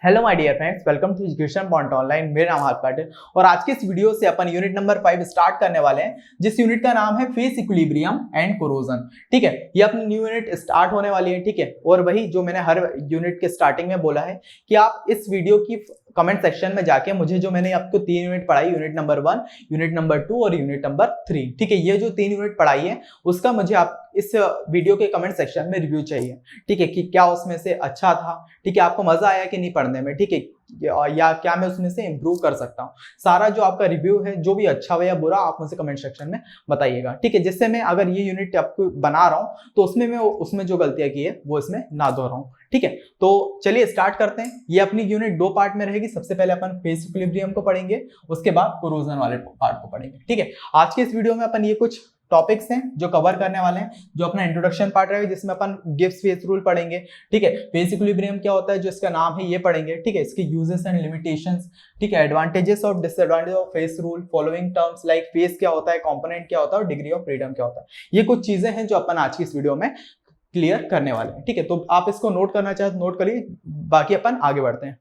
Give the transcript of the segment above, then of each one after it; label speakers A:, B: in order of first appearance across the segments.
A: Hello my dear friends, welcome to education point online. मेरा नाम हर्ष पाटिल और आज के इस वीडियो से अपन यूनिट नंबर 5 स्टार्ट करने वाले हैं, जिस यूनिट का नाम है फेस इक्विलिब्रियम एंड कोरोजन। ठीक है, ये अपनी न्यू यूनिट स्टार्ट होने वाली है। ठीक है, और वही जो मैंने हर यूनिट के स्टार्टिंग में बोला है कि आप इस वीडियो की कमेंट सेक्शन में जाके मुझे जो मैंने आपको 3 यूनिट पढ़ाई, यूनिट नंबर 1, यूनिट नंबर 2 और यूनिट नंबर 3, ठीक है, ये जो 3 यूनिट पढ़ाई है उसका मुझे आप इस वीडियो के कमेंट सेक्शन में रिव्यू चाहिए। ठीक है, कि क्या उसमें से अच्छा था, ठीक है, आपको मजा आया कि नहीं पढ़ने में, ठीक है, या क्या मैं उसमें से इंप्रूव कर सकता हूँ। सारा जो आपका रिव्यू है, जो भी अच्छा हो या बुरा, आप मुझे कमेंट सेक्शन में बताइएगा। ठीक है, जिससे मैं अगर ये यूनिट आपको बना रहा हूँ तो उसमें जो गलतियां की है वो इसमें ना दोहराऊं। ठीक है, तो चलिए स्टार्ट करते हैं। ये अपनी यूनिट 2 पार्ट में रहेगी। सबसे पहले अपन फेस इक्विलिब्रियम को पढ़ेंगे, उसके बाद कोरोजन वाले पार्ट को पढ़ेंगे। ठीक है, आज के इस वीडियो में अपन ये कुछ टॉपिक्स हैं जो कवर करने वाले हैं। जो अपना इंट्रोडक्शन पार्ट रहेगा, जिसमें अपन गिब्स फेस रूल पढ़ेंगे। ठीक है, फेस इक्विलिब्रियम क्या होता है, जो इसका नाम है ये पढ़ेंगे। ठीक है, इसके यूजेस एंड लिमिटेशंस, ठीक है, एडवांटेजेस और disadvantage of face rule, following terms like face क्या होता है, कंपोनेंट क्या होता है और डिग्री ऑफ फ्रीडम क्या होता है। ये कुछ चीजें हैं जो अपन आज की इस वीडियो में क्लियर करने वाले हैं। ठीक है, तो आप इसको नोट करना चाहे तो नोट करिए, बाकी अपन आगे बढ़ते हैं।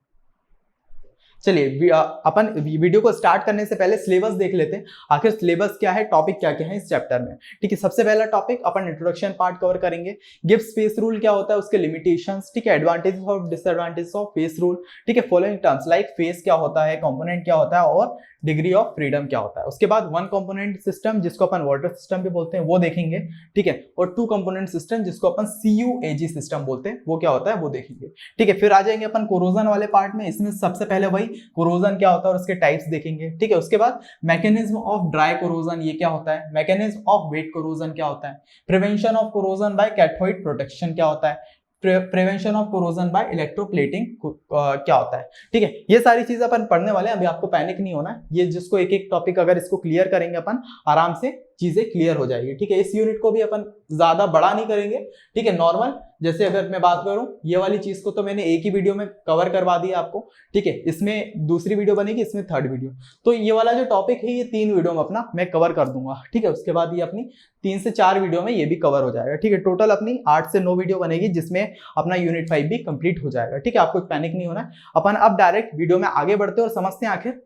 A: चलिए अपन वीडियो को स्टार्ट करने से पहले सिलेबस देख लेते हैं, आखिर सिलेबस क्या है, टॉपिक क्या क्या है इस चैप्टर में। ठीक है, सबसे पहला टॉपिक अपन इंट्रोडक्शन पार्ट कवर करेंगे। गिब्स फेस रूल क्या होता है, उसके लिमिटेशंस, ठीक है, एडवांटेजेस और डिसएडवांटेजेस ऑफ फेस रूल, ठीक है, फॉलोइंग टर्म्स लाइक फेस क्या होता है, कंपोनेंट क्या होता है और डिग्री ऑफ फ्रीडम क्या होता है। उसके बाद 1 कंपोनेंट सिस्टम, जिसको अपन वाटर सिस्टम भी बोलते हैं, वो देखेंगे। ठीक है, और 2 कंपोनेंट सिस्टम, जिसको अपन CUAG सिस्टम बोलते हैं, वो क्या होता है वो देखेंगे। ठीक है, फिर आ जाएंगे अपन कोरोजन वाले पार्ट में। इसमें सबसे पहले वही कोरोजन क्या होता है और उसके टाइप्स देखेंगे। ठीक है, उसके बाद मैकेनिज्म ऑफ ड्राई कोरोजन ये क्या होता है, मैकेनिज्म ऑफ वेट कोरोजन क्या होता है, prevention of corrosion by cathodic protection क्या होता है, prevention of corrosion by electroplating क्या होता है। ठीक है, ये सारी चीजें अपन पढ़ने वाले हैं। अभी आपको पैनिक नहीं होना है, ये जिसको एक एक टॉपिक अगर इसको क्लियर करेंगे अपन, आराम से चीजें क्लियर हो जाएगी। ठीक है, इस यूनिट को भी अपन ज्यादा बड़ा नहीं करेंगे। ठीक है, नॉर्मल, जैसे अगर मैं बात करूं ये वाली चीज को तो मैंने एक ही वीडियो में कवर करवा दिया आपको। ठीक है, इसमें दूसरी वीडियो बनेगी, इसमें 3rd वीडियो। तो ये वाला जो टॉपिक है ये 3 वीडियो में अपना मैं कवर कर दूंगा। ठीक है, उसके बाद ये अपनी 3 से 4 वीडियो में ये भी कवर हो जाएगा। ठीक है, टोटल अपनी 8 से 9 वीडियो बनेगी, जिसमें अपना यूनिट 5 भी कंप्लीट हो जाएगा। ठीक है, आपको पैनिक नहीं होना है। अपन अब डायरेक्ट वीडियो में आगे बढ़ते हैं और समझते हैं आखिर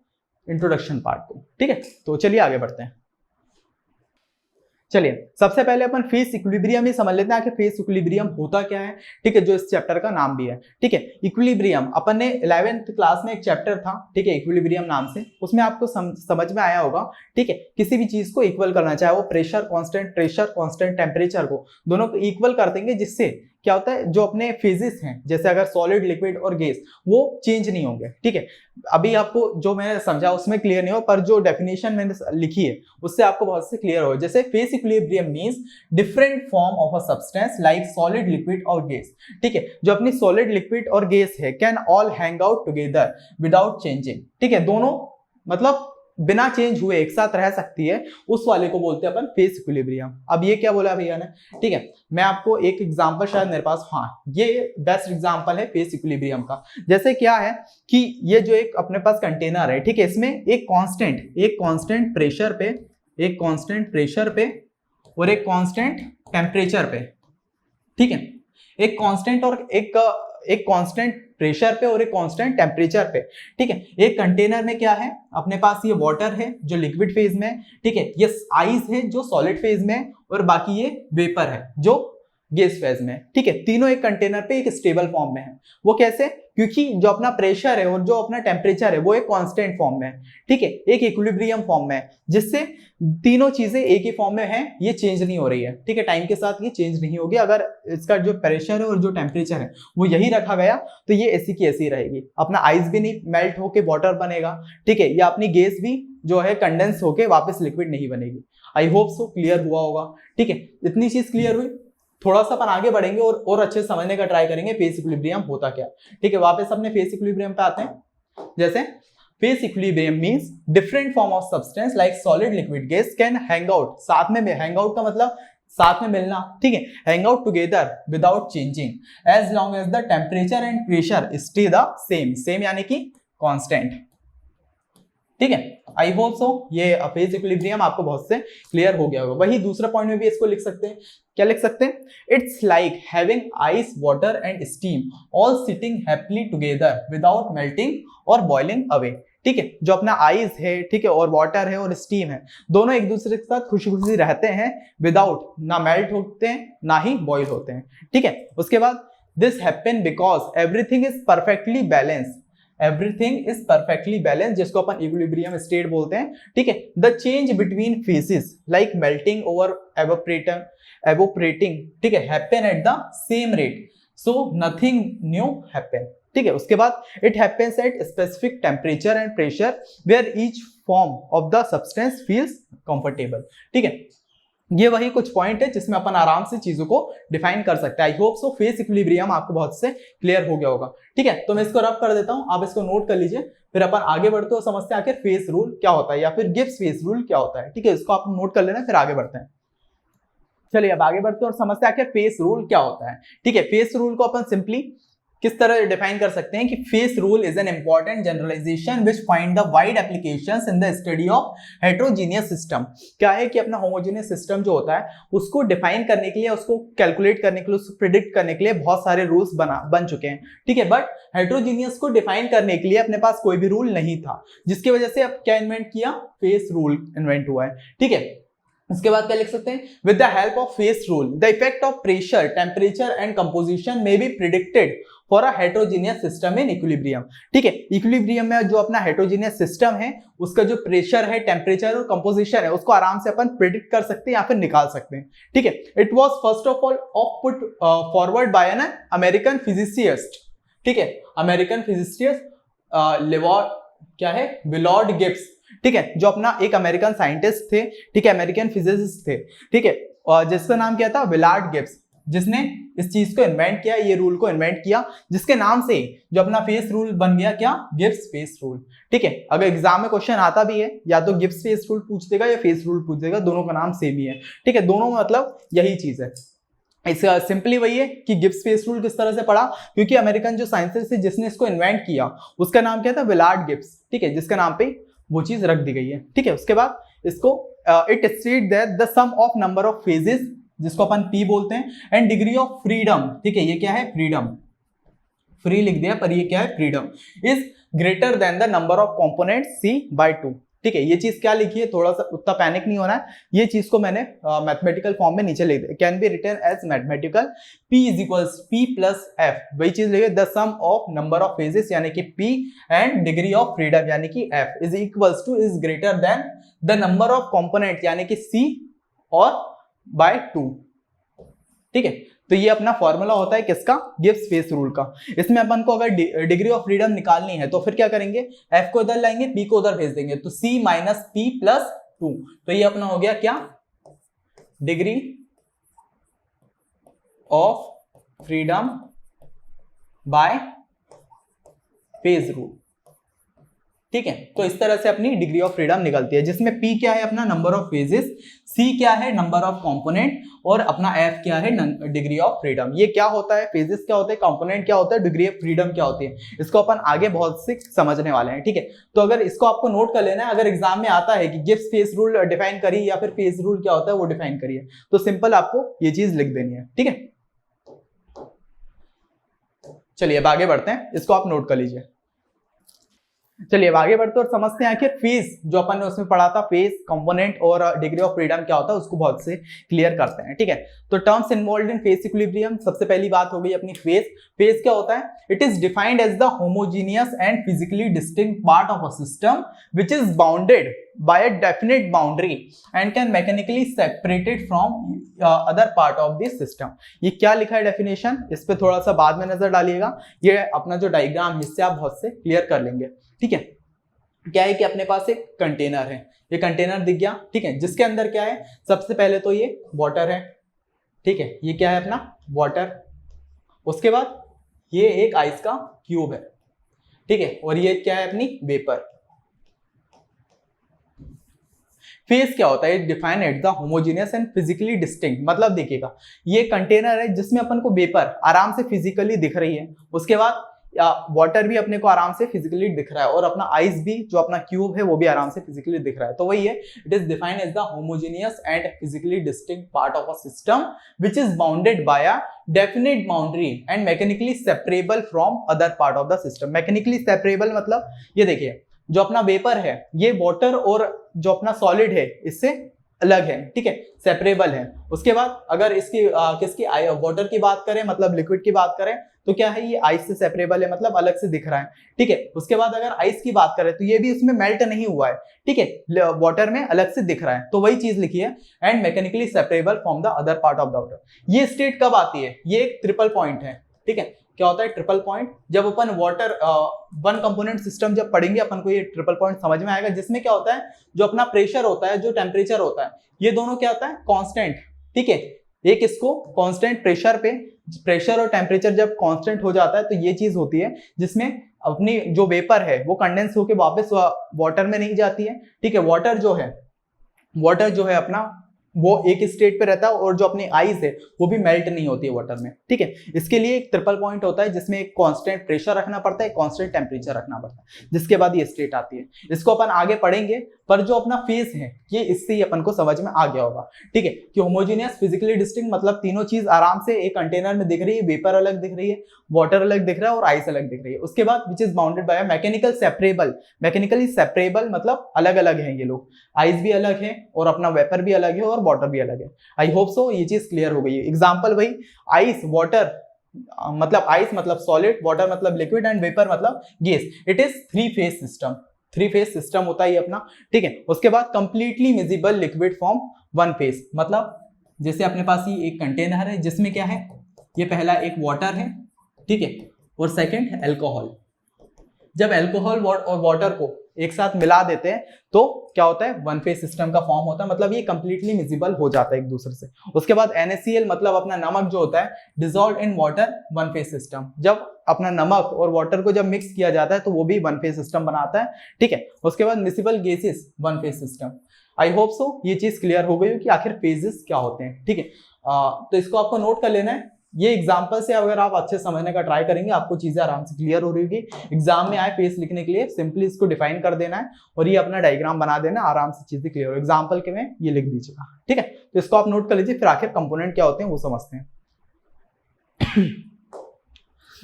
A: इंट्रोडक्शन पार्ट को। ठीक है, तो चलिए आगे बढ़ते हैं। चलिए सबसे पहले अपन फेस इक्विलिब्रियम ही समझ लेते हैं, आखिर फेस इक्विलिब्रियम होता क्या है। ठीक है, जो इस चैप्टर का नाम भी है। ठीक है, इक्विलिब्रियम अपन ने 11th क्लास में एक चैप्टर था, ठीक है, इक्विलिब्रियम नाम से, उसमें आपको समझ में आया होगा। ठीक है, किसी भी चीज को इक्वल करना, चाहे वो प्रेशर कांस्टेंट टेम्परेचर को, दोनों को इक्वल कर देंगे, जिससे क्या होता है, जो अपने फेजेस हैं, जैसे अगर सॉलिड, लिक्विड और गैस, वो चेंज नहीं होंगे। ठीक है, अभी आपको जो मैंने समझा उसमें क्लियर नहीं हो, पर जो डेफिनेशन मैंने लिखी है उससे आपको बहुत से क्लियर हो। जैसे face equilibrium means different form of a substance like solid, liquid और गैस। ठीक है, जो अपनी सॉलिड, लिक्विड और गैस है, can all hang out together without changing. ठीक है, दोनों मतलब बिना चेंज हुए एक साथ रह सकती है, उस वाले को बोलते हैं अपन फेस इक्विलिब्रियम। अब ये क्या बोला भैया ने, ठीक है, मैं आपको एक एग्जांपल, शायद मेरे पास, हाँ, ये बेस्ट एग्जांपल है फेस इक्विलिब्रियम का। जैसे क्या है कि ये जो एक अपने पास कंटेनर है, ठीक है, इसमें एक कांस्टेंट प्रेशर पे और एक कांस्टेंट टेम्परेचर पे, ठीक है, एक कांस्टेंट प्रेशर पे और एक कांस्टेंट टेम्परेचर पे। ठीक है, एक कंटेनर में क्या है, अपने पास ये वाटर है जो लिक्विड फेज में, ठीक है, ये आइस है जो सॉलिड फेज में, और बाकी ये वेपर है जो गैस फेज में। ठीक है, तीनों एक कंटेनर पे एक स्टेबल फॉर्म में है। वो कैसे, क्योंकि जो अपना प्रेशर है और जो अपना टेम्परेचर है वो एक कांस्टेंट फॉर्म में है। ठीक है, एक इक्विलिब्रियम फॉर्म में है, जिससे तीनों चीजें एक ही फॉर्म में है, ये चेंज नहीं हो रही है। ठीक है, टाइम के साथ ये चेंज नहीं होगी। अगर इसका जो प्रेशर है और जो टेम्परेचर है वो यही रखा गया तो ये ऐसी की ऐसी रहेगी। अपना आइस भी नहीं मेल्ट होके वाटर बनेगा, ठीक है, या अपनी गैस भी जो है कंडेंस होके वापस लिक्विड नहीं बनेगी। आई होप सो क्लियर हुआ होगा। ठीक है, इतनी चीज क्लियर हुई। थोड़ा सा अपन आगे बढ़ेंगे और अच्छे समझने का ट्राई करेंगे फेस इक्विलिब्रियम होता क्या। ठीक है, वापस अपने फेस इक्विलिब्रियम पे आते हैं। जैसे face equilibrium means different form of substance like solid, liquid, gas can hang out, साथ में हैंग आउट का मतलब साथ में मिलना। ठीक है, hang out together without changing as long as the temperature and pressure stay the same यानी कि कांस्टेंट। ठीक है, आई होप सो ये फेज इक्विलिब्रियम आपको बहुत से क्लियर हो गया होगा। वही दूसरा पॉइंट में भी इसको लिख सकते हैं, क्या लिख सकते हैं, it's like having ice water and steam all sitting happily together without melting और बॉइलिंग अवे। ठीक है, जो अपना आइस है, ठीक है, और वाटर है और स्टीम है, दोनों एक दूसरे के साथ खुशी खुशी रहते हैं विदाउट, ना मेल्ट होते हैं ना ही बॉइल होते हैं। ठीक है, उसके बाद this happen because everything is perfectly balance, everything is perfectly balance, जिसको अपन इक्विलिब्रियम स्टेट बोलते हैं। ठीक है, the change between phases like melting over evaporating, ठीक है, happen at the same rate, so nothing new happen. ठीक है, उसके बाद it happens at specific temperature and pressure where each form of the substance feels comfortable. ठीक है, ये वही कुछ पॉइंट है जिसमें अपन आराम से चीजों को डिफाइन कर सकते हैं। आई होप सो फेस इक्विलिब्रियम आपको बहुत से क्लियर हो गया होगा। ठीक है, तो मैं इसको रफ कर देता हूं, आप इसको नोट कर लीजिए, फिर अपन आगे बढ़ते हो समझते हैं आखिर फेस रूल क्या होता है या फिर गिब्स फेस रूल क्या होता है। ठीक है, इसको आप नोट कर लेना, फिर आगे बढ़ते हैं। चलिए अब आगे बढ़ते हैं और समझते हैं आखिर फेस रूल क्या होता है। ठीक है, फेस रूल को अपन सिंपली किस तरह डिफाइन कर सकते हैं कि phase rule is an important generalisation which find the wide applications in the study of heterogeneous system. क्या है कि अपना होमोजेनियस सिस्टम जो होता है उसको डिफाइन करने के लिए, उसको कैलकुलेट करने के लिए, उसको प्रिडिक्ट करने के लिए बहुत सारे रूल्स बन चुके हैं। ठीक है, बट हेटेरोजेनियस को डिफाइन करने के लिए अपने पास कोई भी रूल नहीं था, जिसकी वजह से अब क्या इन्वेंट किया, फेस रूल इन्वेंट हुआ है। ठीक है, इसके बाद क्या लिख सकते हैं, with the help of face rule the effect of pressure, temperature and composition may be predicted for a heterogeneous system in equilibrium. ठीक है, इक्विलिब्रियम में जो अपना हेटेरोजेनियस सिस्टम है उसका जो प्रेशर है, टेम्परेचर और कंपोजिशन है, उसको आराम से अपन प्रिडिक्ट कर सकते हैं या फिर निकाल सकते हैं। ठीक है, it was first of all put forward bye an American physicist. ठीक है, अमेरिकन फिजिसिस्ट क्या है, विलॉर्ड गिब्स। ठीक है, जो अपना एक अमेरिकन साइंटिस्ट थे, ठीक है, अमेरिकन फिजिसिस्ट थे। ठीक है, और जिसका नाम क्या था, विलार्ड गिब्स, जिसने इस चीज को इन्वेंट किया, ये रूल को इन्वेंट किया, जिसके नाम से जो अपना फेस रूल बन गया, क्या, गिब्स फेस रूल। ठीक है, अगर एग्जाम में क्वेश्चन आता भी है या तो गिब्स फेस रूल पूछ देगा या फेस रूल पूछ देगा, दोनों का नाम सेम ही है। ठीक है, दोनों में मतलब यही चीज है। इसका सिंपली वही है कि गिब्स फेस रूल किस तरह से पढ़ा, क्योंकि अमेरिकन जो साइंटिस्ट है जिसने इसको इन्वेंट किया उसका नाम क्या था, विलार्ड गिब्स। ठीक है, जिसका नाम पे वो चीज रख दी गई है। ठीक है, उसके बाद इसको it state that the sum of number of phases, जिसको अपन पी बोलते हैं, एंड डिग्री ऑफ फ्रीडम, ठीक है, ये क्या है, फ्रीडम, फ्री लिख दिया पर ये क्या है, freedom, is greater than the number of component c by 2। ठीक है, ये चीज क्या लिखी है, थोड़ा सा उतना पैनिक नहीं होना है, ये चीज को मैंने मैथमेटिकल फॉर्म में नीचे लिख दिया, can be written as mathematical p is equals p plus f, वही चीज लिखिए, the sum of number of phases यानी कि p and degree of freedom यानी कि f is equals to, is greater than the number of component यानी कि c और बाय 2। ठीक है, तो ये अपना फॉर्मूला होता है किसका, गिब्स फेस रूल का। इसमें अपन को अगर डिग्री ऑफ फ्रीडम निकालनी है तो फिर क्या करेंगे, f को इधर लाएंगे, p को उधर भेज देंगे, तो c माइनस p प्लस 2, तो ये अपना हो गया क्या, degree of freedom bye phase rule. ठीक है, तो इस तरह से अपनी डिग्री ऑफ फ्रीडम निकलती है, जिसमें p क्या है, अपना नंबर ऑफ फेजेस, c क्या है, नंबर ऑफ कंपोनेंट, और अपना f क्या है, डिग्री ऑफ फ्रीडम। ये क्या होता है, फेजेस क्या होते हैं, कंपोनेंट क्या होता है, डिग्री ऑफ फ्रीडम क्या होती है, इसको अपन आगे बहुत से समझने वाले हैं। ठीक है, तो अगर इसको आपको नोट कर लेना है, अगर एग्जाम में आता है कि गिब्स फेस रूल डिफाइन करिए या फिर फेस रूल क्या होता है वो डिफाइन करिए, तो सिंपल आपको ये चीज लिख देनी है। ठीक है, चलिए अब आगे बढ़ते हैं, इसको आप नोट कर लीजिए। चलिए अब आगे बढ़ते और समझते हैं आखिर फेज, जो अपन ने उसमें पढ़ा था, फेज, कंपोनेंट और डिग्री ऑफ फ्रीडम क्या होता है, उसको बहुत से क्लियर करते हैं। ठीक है, तो टर्म्स इन्वॉल्व्ड इन फेज इक्विलिब्रियम, सबसे पहली बात हो गई अपनी फेज। फेज क्या होता है, it is defined as the homogeneous and physically distinct part of a system which is bounded by a definite boundary and can mechanically separated from other part of the system। ये क्या लिखा है definition, इस पे थोड़ा सा बाद में नजर डालिएगा, ये अपना जो डायग्राम हिस्से आप बहुत से क्लियर कर लेंगे। ठीक है, क्या है कि अपने पास एक कंटेनर है, ये कंटेनर दिख गया। ठीक है, जिसके अंदर क्या है, सबसे पहले तो ये वाटर है। ठीक है, ये क्या है अपना वाटर, उसके बाद ये एक आइस का क्यूब है। ठीक है, और ये क्या है अपनी वेपर। फेज क्या होता है, define at the homogeneous and physically distinct, मतलब देखिएगा ये कंटेनर है जिसमें अपन को वेपर आराम से फिजिकली दिख रही है, उसके बाद या वाटर भी अपने को आराम से फिजिकली दिख रहा है और अपना आइस भी जो अपना क्यूब है वो भी आराम से फिजिकली दिख रहा है। तो वही है, it is defined as the homogeneous and physically distinct part of a system which is bounded by a definite boundary and mechanically separable from other part of the system. Mechanically separable मतलब ये देखिए, जो अपना vapour है ये water और जो अपना सॉलिड है इससे अलग है, ठीक है, सेपरेबल है। उसके बाद अगर इसकी किसकी वाटर की बात करें, मतलब लिक्विड की बात करें, तो क्या है, ये आइस से सेपरेबल है, मतलब अलग से दिख रहा है, ठीक है। उसके बाद अगर आइस की बात करें तो ये भी उसमें मेल्ट नहीं हुआ है, ठीक है, वाटर में अलग से दिख रहा है, तो वही चीज लिखी है, and mechanically separable from the other part of the water. ये स्टेट कब आती है, ये एक ट्रिपल पॉइंट है, ठीक है। क्या होता है ट्रिपल पॉइंट, जब अपन वाटर वन कंपोनेंट सिस्टम जब पढ़ेंगे अपन को ये ट्रिपल पॉइंट समझ में आएगा, जिसमें क्या होता है, जो अपना प्रेशर होता है, जो टेम्परेचर होता है, ये दोनों क्या होता है, कांस्टेंट, ठीक है। एक इसको कांस्टेंट प्रेशर पे, प्रेशर और टेम्परेचर जब कांस्टेंट हो जाता है तो ये चीज होती है जिसमें अपनी जो वेपर है वो कंडेंस होकर वापस वाटर में नहीं जाती है, ठीक है। वाटर जो है अपना वो एक स्टेट पे रहता है और जो अपनी आइस है वो भी मेल्ट नहीं होती है वाटर में, ठीक है। इसके लिए एक ट्रिपल पॉइंट होता है जिसमें एक कांस्टेंट प्रेशर रखना पड़ता है, कांस्टेंट टेम्परेचर रखना पड़ता है, जिसके बाद ये स्टेट आती है। इसको अपन आगे पढ़ेंगे, पर जो अपना फेस है ये इससे ही अपन को समझ में आ गया होगा, ठीक है, कि होमोजेनियस फिजिकली डिस्टिंक्ट मतलब तीनों चीज आराम से एक कंटेनर में दिख रही है, वेपर अलग दिख रही है, वाटर अलग दिख रहा है और आइस अलग दिख रही है। उसके बाद विच is bounded by mechanical separable, mechanically separable मतलब अलग अलग हैं ये लोग, आइस भी अलग है और अपना वेपर भी अलग है और वाटर भी अलग है। आई होप सो ये चीज क्लियर हो गई है। एग्जाम्पल भाई, आइस वाटर मतलब आइस मतलब सॉलिड, वाटर मतलब लिक्विड एंड वेपर मतलब gas. It is three phase system, three phase system होता है ये अपना, ठीक है। उसके बाद completely miscible liquid form one phase, मतलब जैसे अपने पास ये एक कंटेनर है जिसमें क्या है, ये पहला एक वाटर है, ठीक है, और सेकंड अल्कोहल। जब अल्कोहल और वाटर को एक साथ मिला देते हैं तो क्या होता है, वन फेज सिस्टम का फॉर्म होता है, मतलब ये कंप्लीटली मिजिबल हो जाता है एक दूसरे से। उसके बाद NaCl मतलब अपना नमक जो होता है, dissolve in water, one phase system. जब अपना नमक और वाटर को जब मिक्स किया जाता है तो वो भी वन फेज सिस्टम बनाता है, ठीक है। उसके बाद miscible gases, one phase system. आई होप सो ये चीज क्लियर हो गई हो कि आखिर फेजेस क्या होते हैं, ठीक है। तो इसको आपको नोट कर लेना है। ये एग्जाम्पल से अगर आप अच्छे समझने का ट्राई करेंगे आपको चीजें आराम से क्लियर हो रही होगी। एग्जाम में आए फेस लिखने के लिए सिंपली इसको डिफाइन कर देना है और ये अपना डायग्राम बना देना, आराम से चीजें क्लियर हो। एग्जाम्पल के में ये लिख दीजिएगा, ठीक है। तो इसको आप नोट कर लीजिए, फिर आखिर कंपोनेंट क्या होते हैं वो समझते हैं।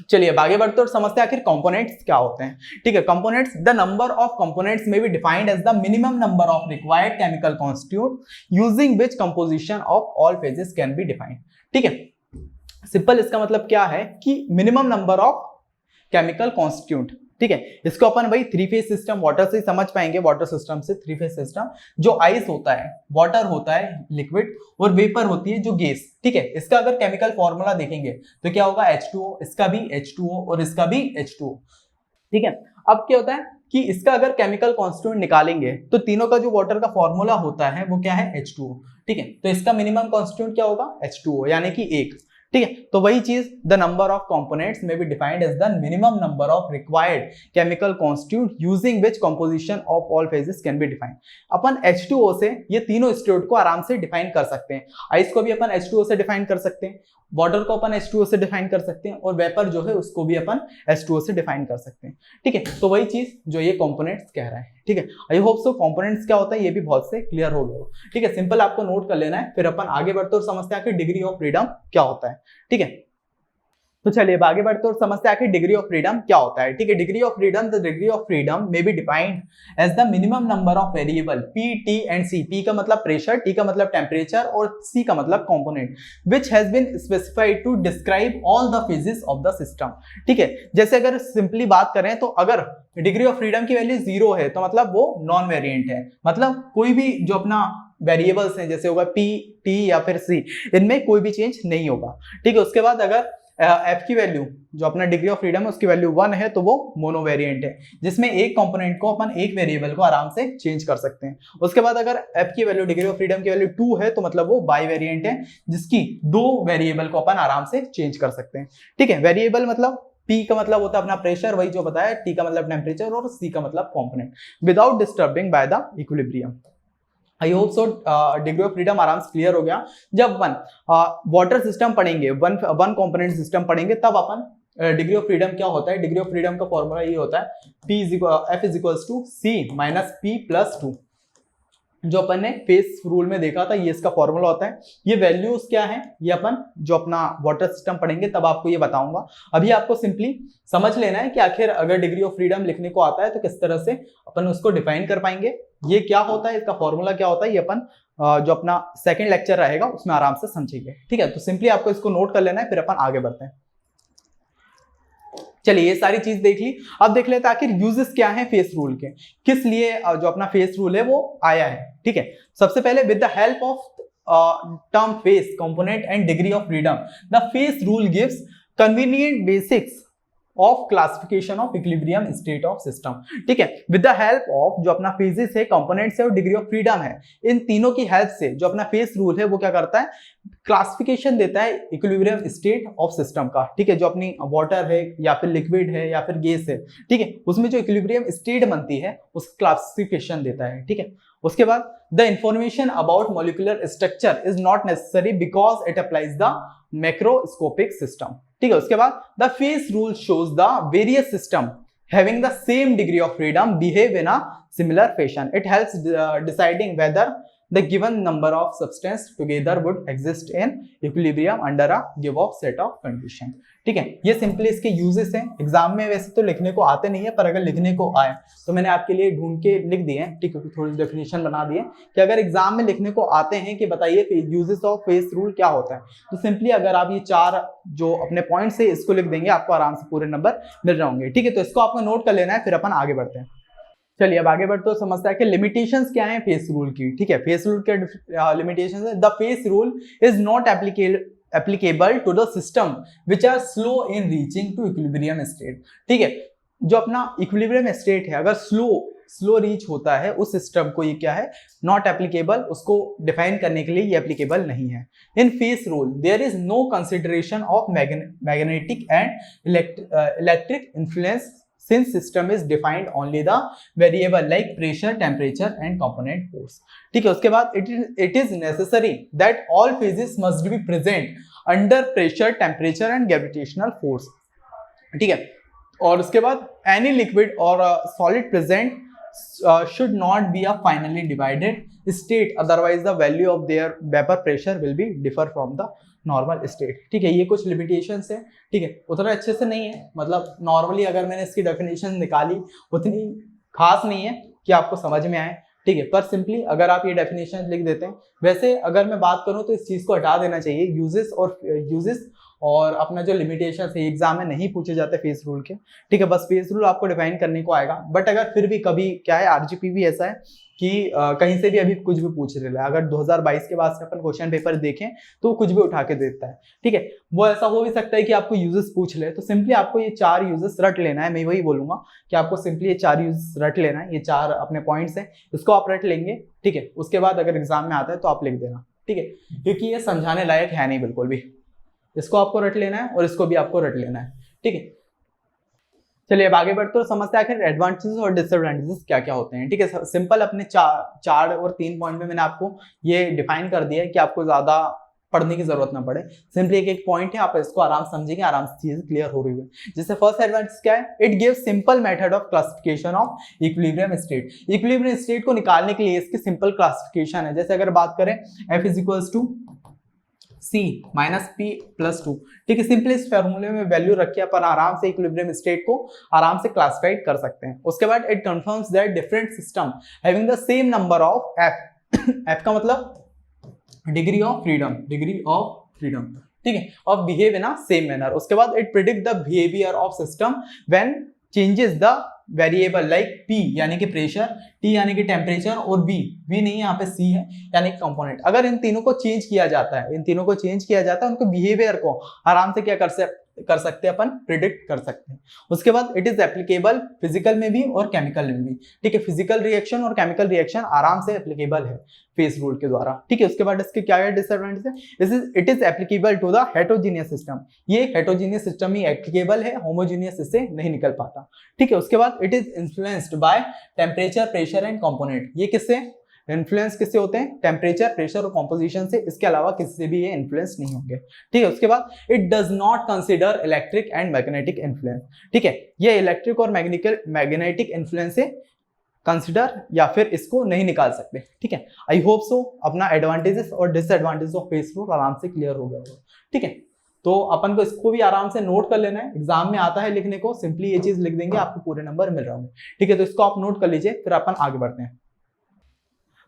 A: चलिए अब आगे बढ़ते और समझते हैं आखिर कंपोनेंट्स क्या होते हैं, ठीक है। Components, the number of components may be defined as the minimum number of required chemical constitute using which composition of all phases can be defined, ठीक है। सिंपल इसका मतलब क्या है कि minimum number of chemical constituent, ठीक है। इसको अपन भाई थ्री फेज सिस्टम वाटर से समझ पाएंगे, वाटर सिस्टम से थ्री फेज सिस्टम, जो आइस होता है, वाटर होता है लिक्विड और वेपर होती है जो गैस, ठीक है। इसका अगर केमिकल फॉर्मूला देखेंगे तो क्या होगा, H2O, इसका भी H2O और इसका भी H2O, ठीक है। अब क्या होता है कि इसका अगर केमिकल कॉन्स्टिट्यूएंट निकालेंगे तो तीनों का जो वाटर का फॉर्मूला होता है वो क्या है, H2O, ठीक है। तो इसका मिनिमम कॉन्स्टिट्यूएंट क्या होगा, H2O, यानी कि एक, ठीक है। तो वही चीज, the number of components may be defined as the minimum number of required chemical constitute using which composition of all phases can be defined. अपन H2O से ये तीनों स्टेट को आराम से डिफाइन कर सकते हैं। आइस को भी अपन H2O से डिफाइन कर सकते हैं, वाटर को अपन H2O से डिफाइन कर सकते हैं और वेपर जो है उसको भी अपन H2O से डिफाइन कर सकते हैं, ठीक है। तो वही चीज जो ये कंपोनेंट्स कह रहा है, ठीक है। आई होप सो कंपोनेंट्स क्या होता है ये भी बहुत से क्लियर हो गया, ठीक है। सिंपल आपको नोट कर लेना है, फिर अपन आगे बढ़ते और समझते हैं कि डिग्री ऑफ फ्रीडम क्या होता है, ठीक है। तो चलिए आगे बढ़ते और समझते हैं कि डिग्री ऑफ फ्रीडम क्या होता है, ठीक है। Degree of freedom, the degree of freedom may be defined as the minimum number of variable P, T and C। P का मतलब प्रेशर, T का मतलब टेम्परेचर और C का मतलब component, which has been specified to describe all the phases of the system, ठीक है। जैसे अगर सिंपली बात करें तो अगर डिग्री ऑफ फ्रीडम की वैल्यू 0 है तो मतलब वो नॉन वेरिएंट है, मतलब कोई भी जो अपना वेरिएबल्स हैं जैसे होगा P, T या फिर C, इनमें कोई भी चेंज नहीं होगा, ठीक है। उसके बाद अगर F की वैल्यू जो अपना डिग्री ऑफ फ्रीडम है उसकी वैल्यू 1 है तो वो मोनोवेरिएंट है, जिसमें एक कंपोनेंट को अपन एक वेरिएबल को आराम से चेंज कर सकते हैं। उसके बाद अगर F की वैल्यू डिग्री ऑफ फ्रीडम की वैल्यू 2 है तो मतलब वो बाई वेरिएंट है, जिसकी दो वेरिएबल को अपन आराम से चेंज कर सकते हैं, ठीक है। वेरिएबल मतलब P का मतलब होता है अपना प्रेशर, वही जो बताया, T का मतलब टेम्परेचर और C का मतलब component, without disturbing by the equilibrium. I hope so degree of freedom आराम से क्लियर हो गया। जब अपन वाटर सिस्टम पढ़ेंगे, वन कंपोनेंट सिस्टम पढ़ेंगे, तब अपन डिग्री ऑफ फ्रीडम क्या होता है, डिग्री ऑफ फ्रीडम का फॉर्मूला ये होता है F is equals to C minus P plus 2। जो अपन ने फेस रूल में देखा था, ये इसका फॉर्मूला होता है। ये वैल्यूज क्या है, ये अपन जो अपना वाटर सिस्टम पढ़ेंगे तब आपको ये बताऊंगा। अभी आपको सिंपली समझ लेना है कि आखिर अगर डिग्री ऑफ फ्रीडम लिखने को आता है तो किस तरह से अपन उसको डिफाइन कर पाएंगे, ये क्या होता है, इसका फॉर्मूला क्या होता है, ये अपन जो अपना सेकंड लेक्चर रहेगा उसमें आराम से समझेंगे। ठीक है, तो सिंपली आपको इसको नोट कर लेना है, फिर अपन आगे बढ़ते हैं। चलिए ये सारी चीज देख ली, अब देख लेते हैं आखिर यूजेस क्या हैं फेस रूल के, किस लिए जो अपना फेस रूल है वो आया है। ठीक है, सबसे पहले with the help of term face component and degree of freedom the face rule gives convenient basics of classification of equilibrium state of system. ठीक है, विद द हेल्प ऑफ जो अपना फेजेस है, कंपोनेंट्स है और डिग्री ऑफ फ्रीडम है, इन तीनों की हेल्प से जो अपना फेस रूल है वो क्या करता है, क्लासिफिकेशन देता है इक्विलिब्रियम स्टेट ऑफ सिस्टम का। ठीक है, जो अपनी वाटर है या फिर लिक्विड है या फिर गैस है, ठीक है, उसमें जो इक्विलिब्रियम स्टेट बनती है उस क्लासिफिकेशन देता है। ठीक है, उसके बाद the information about molecular structure is not necessary because it applies the macroscopic system. ठीक है, उसके बाद the face rule shows the various system having the same degree of freedom behave in a similar fashion. It helps deciding whether the given number of substance together would exist in equilibrium under a given set of condition. ठीक है, ये simply इसके uses हैं। Exam में वैसे तो लिखने को आते नहीं है, पर अगर लिखने को आए तो मैंने आपके लिए ढूंढ के लिख दिए हैं। ठीक है, थोड़ी डेफिनेशन बना दिए कि अगर एग्जाम में लिखने को आते हैं कि बताइए यूजेस ऑफ फेस रूल क्या होता है, तो सिंपली अगर आप ये 4 जो अपने पॉइंट्स है इसको लिख देंगे, आपको आराम से पूरे नंबर मिल रहे होंगे। ठीक है, तो इसको आपको नोट कर लेना है, फिर अपन आगे बढ़ते हैं। चलिए अब आगे बढ़ते हो, समझता है कि लिमिटेशंस क्या हैं फेस रूल की। ठीक है, फेस रूल के लिमिटेशंस है, the face rule is not applicable to the system which are slow in reaching to equilibrium state। ठीक है, जो अपना इक्विलिब्रियम स्टेट है अगर स्लो रीच होता है उस सिस्टम को, ये क्या है, नॉट एप्लीकेबल, उसको डिफाइन करने के लिए ये एप्लीकेबल नहीं है। In phase rule there is no consideration of magnetic and electric influence since system is defined only the variable like pressure, temperature and component force। ठीक है, उसके बाद it is necessary that all phases must be present under pressure, temperature and gravitational force। ठीक है, और उसके बाद any liquid or solid present should not be a finally divided state, otherwise the value of their vapor pressure will be differ from the normal state. ठीक है, ये कुछ limitations है। ठीक है, उतना अच्छे से नहीं है, मतलब नॉर्मली अगर मैंने इसकी डेफिनेशन निकाली उतनी खास नहीं है कि आपको समझ में आए। ठीक है, पर सिंपली अगर आप ये डेफिनेशन लिख देते हैं, वैसे अगर मैं बात करूं तो इस चीज को हटा देना चाहिए, यूजेस और अपना जो लिमिटेशन है एग्जाम में नहीं पूछे जाते फेस रूल के। ठीक है, बस फेस रूल आपको डिफाइन करने को आएगा, बट अगर फिर भी कभी क्या है, आरजीपी भी ऐसा है कि कहीं से भी अभी कुछ भी पूछ रहा है। अगर 2022 के बाद से अपन क्वेश्चन पेपर देखें तो कुछ भी उठा के देता है। ठीक है, वो ऐसा हो भी सकता है कि आपको यूजेस पूछ ले, तो सिंपली आपको ये 4 यूजेस रट लेना है। मैं वही बोलूंगा कि आपको सिंपली ये 4 यूजेस रट लेना है, ये 4 अपने पॉइंट्स हैं, इसको आप रट लेंगे। ठीक है, उसके बाद अगर एग्जाम में आता है तो आप लिख देना। ठीक है, क्योंकि ये समझाने लायक है नहीं बिल्कुल भी, इसको आपको रट लेना है और इसको भी आपको रट लेना है। ठीक है, चलिए अब आगे बढ़ते हो, समझते हैं आखिर एडवांटेजेस और डिसएडवांटेजेस क्या क्या होते हैं। ठीक है, सिंपल अपने 4 और 3 पॉइंट में मैंने आपको ये डिफाइन कर दिया है कि आपको ज्यादा पढ़ने की जरूरत ना पड़े, सिंपली एक पॉइंट है, आप इसको आराम से समझेंगे, आराम से चीजें क्लियर हो रही है। जैसे फर्स्ट एडवांटेज क्या है, it gives simple method of classification of equilibrium state. Equilibrium state को निकालने के लिए इसकी सिंपल क्लासिफिकेशन है। जैसे अगर बात करें F is equals to C minus P plus 2। ठीक है, सिंपली इस फॉर्मूले में वैल्यू रखिए अपन आराम से इक्विलिब्रियम स्टेट को आराम से क्लासिफाइड कर सकते हैं। उसके बाद it confirms that different system having the same number of F का मतलब डिग्री ऑफ फ्रीडम। ठीक है, और behave in a same manner. उसके बाद it predict the behaviour of system when changes the variable like P यानी कि pressure, T यानी कि टेम्परेचर और B नहीं, यहाँ पे C है यानी कि कंपोनेंट। अगर इन तीनों को चेंज किया जाता है, उनको बिहेवियर को आराम से क्या कर सकते हैं अपन, प्रिडिक्ट कर सकते हैं। उसके बाद इट इज एप्लीकेबल फिजिकल में भी और केमिकल में भी। ठीक है, फिजिकल रिएक्शन और केमिकल रिएक्शन आराम से एप्लीकेबल है फेस रूल के द्वारा। ठीक है, उसके बाद इसके क्या क्या डिसएडवांटेज है, it is applicable to the heterogeneous system. ये हेटेरोजेनियस सिस्टम ही एप्लीकेबल है, होमोजेनियस इससे नहीं निकल पाता। ठीक है, उसके बाद it is influenced by temperature, pressure and component. ये किससे, इन्फ्लुएंस किससे होते हैं? टेम्परेचर, प्रेशर और कॉम्पोजिशन से, इसके अलावा किसी से भी ये इन्फ्लुएंस नहीं होंगे। ठीक है, उसके बाद it does not consider electric and magnetic influence. ठीक है, ये इलेक्ट्रिक और मैग्नेटिक इन्फ्लुएंस से कंसिडर या फिर इसको नहीं निकाल सकते। ठीक है, आई होप सो अपना एडवांटेजेस और डिसएडवांटेजेस ऑफ फेस रूल आराम से क्लियर हो गया होगा। ठीक है, तो अपन को इसको भी आराम से नोट कर लेना है, एग्जाम में आता है लिखने को, सिंपली ये चीज लिख देंगे, आपको पूरे नंबर मिल रहे होंगे। ठीक है, तो इसको आप नोट कर लीजिए, फिर अपन आगे बढ़ते हैं।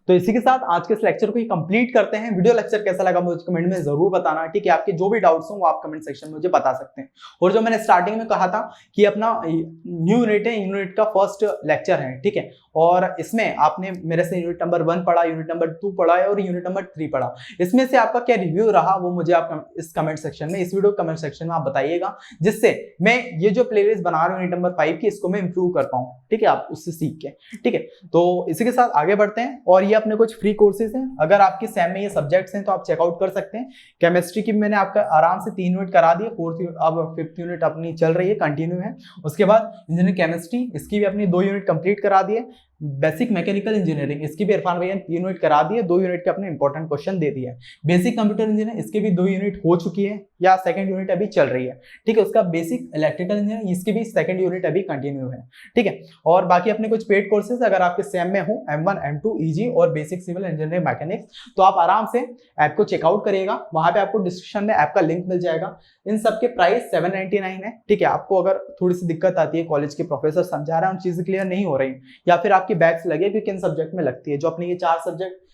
A: तो इसी के साथ आज के इस लेक्चर को ही कंप्लीट करते हैं। वीडियो लेक्चर कैसा लगा मुझे कमेंट में जरूर बताना। ठीक है, आपके जो भी डाउट्स हो वो आप कमेंट सेक्शन में मुझे बता सकते हैं। और जो मैंने स्टार्टिंग में कहा था कि अपना न्यू यूनिट है, यूनिट का फर्स्ट लेक्चर है। ठीक है, और इसमें आपने मेरे से यूनिट नंबर 1 पढ़ा, यूनिट नंबर 2 पढ़ा है और यूनिट नंबर 3 पढ़ा। इसमें से आपका क्या रिव्यू रहा वो मुझे आप इस कमेंट सेक्शन में, इस वीडियो कमेंट सेक्शन में आप बताइएगा, जिससे मैं ये जो प्लेलिस्ट बना रहा हूँ यूनिट नंबर 5 की, इसको मैं इंप्रूव कर पाऊँ। ठीक है, आप उससे सीख के। ठीक है, तो इसी के साथ आगे बढ़ते हैं। और ये अपने कुछ फ्री कोर्सेज हैं, अगर आपकी सेम में ये सब्जेक्ट्स हैं तो आप चेकआउट कर सकते हैं। केमिस्ट्री की मैंने आपका आराम से 3 यूनिट करा दिए, 4th अब 5th यूनिट अपनी चल रही है, कंटिन्यू है। उसके बाद इंजीनियरिंग केमिस्ट्री, इसकी भी अपनी 2 यूनिट कंप्लीट करा दिए। बेसिक मैकेनिकल इंजीनियरिंग, इसकी भी इरफान भैया 3 यूनिट करा दिए, 2 यूनिट के अपने इंपॉर्टेंट क्वेश्चन दे दिए। बेसिक कंप्यूटर इंजीनियरिंग, इसकी भी 2 यूनिट हो चुकी है या 2nd यूनिट अभी चल रही है। ठीक है, उसका बेसिक इलेक्ट्रिकल इंजीनियरिंग, इसकी भी 2nd यूनिट अभी कंटिन्यू है। ठीक है, और बाकी अपने कुछ पेड कोर्सेज अगर आपके सेम में हो, M1 M2 EG और बेसिक सिविल इंजीनियरिंग मैकेनिक्स, तो आप आराम से ऐप को चेकआउट करिएगा। वहां पे आपको डिस्क्रिप्शन में ऐप का लिंक मिल जाएगा। इन सब के प्राइस 799 है। ठीक है, आपको अगर थोड़ी सी दिक्कत आती है, कॉलेज के प्रोफेसर समझा रहे हैं, उन चीजें क्लियर नहीं हो रही या फिर आपकी बैक्स लगे, क्योंकि इन सब्जेक्ट में लगती है, जो अपने ये 4 सब्जेक्ट,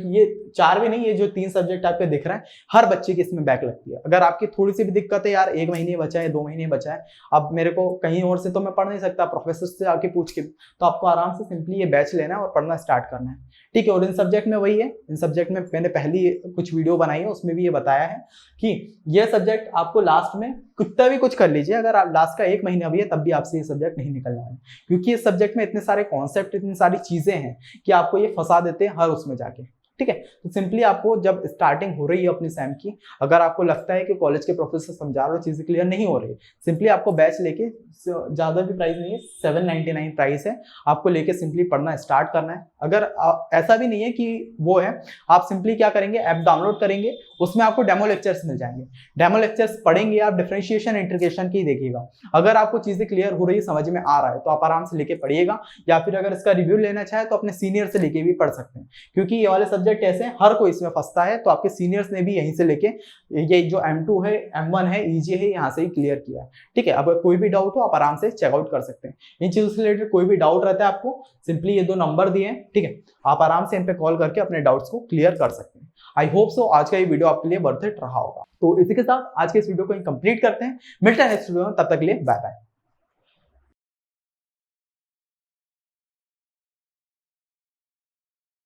A: ये 4 भी नहीं, ये जो 3 सब्जेक्ट आपके दिख रहे हैं, हर बच्चे की इसमें बैक लगती है। अगर आपकी थोड़ी सी भी दिक्कत है, यार 1 महीने बचा है, 2 महीने बचा है, अब मेरे को कहीं और से तो मैं पढ़ नहीं सकता, प्रोफेसर से आके पूछ के, तो आपको आराम से सिंपली ये बैच लेना है और पढ़ना स्टार्ट करना है। ठीक है, और इन सब्जेक्ट में वही है, इन सब्जेक्ट में मैंने पहली कुछ वीडियो बनाई है, उसमें भी ये बताया है कि ये सब्जेक्ट आपको लास्ट में कितना भी कुछ कर लीजिए, अगर आप लास्ट का 1 महीना भी है तब भी आपसे ये सब्जेक्ट नहीं निकलना है, क्योंकि इस सब्जेक्ट में इतने सारे कॉन्सेप्ट, इतनी सारी चीजें हैं कि आपको ये फंसा देते हैं हर उसमें जाके। ठीक है, तो सिंपली आपको जब स्टार्टिंग हो रही है अपनी सैम की, अगर आपको लगता है कि कॉलेज के प्रोफेसर समझा रहे हो, चीजें क्लियर नहीं हो रही, सिंपली आपको बैच लेके, ज्यादा भी प्राइस नहीं है, 799 प्राइस है, आपको लेके सिंपली पढ़ना स्टार्ट करना है। अगर ऐसा भी नहीं है कि वो है, आप सिंपली क्या करेंगे, ऐप डाउनलोड करेंगे, उसमें आपको डेमो लेक्चर्स मिल जाएंगे, डेमो लेक्चर्स पढ़ेंगे आप, डिफरेंशिएशन इंटीग्रेशन की देखिएगा। अगर आपको चीजें क्लियर हो रही है, समझ में आ रहा है, तो आप आराम से लेके पढ़िएगा, या फिर अगर इसका रिव्यू लेना चाहे तो अपने सीनियर से लेके भी पढ़ सकते हैं, क्योंकि ये वाले सब्जेक्ट ऐसे हैं, हर कोई इसमें फंसता है, तो आपके सीनियर्स ने भी यहीं से लेके ये जो M2 है, M1 है, EG है, यहाँ से ही क्लियर किया है। ठीक है, अब कोई भी डाउट हो आप आराम से चेकआउट कर सकते हैं। इन चीजों से रिलेटेड कोई भी डाउट रहता है आपको, सिंपली ये 2 नंबर दिए हैं। ठीक है, आप आराम से इन पे कॉल करके अपने डाउट्स को क्लियर कर सकते हैं। आई होप सो आज का ये वीडियो आपके लिए वर्थ इट रहा होगा। तो इसी के साथ आज के इस वीडियो को कंप्लीट करते हैं, मिलते हैं नेक्स्ट वीडियो में, तब तक के लिए बाय बाय।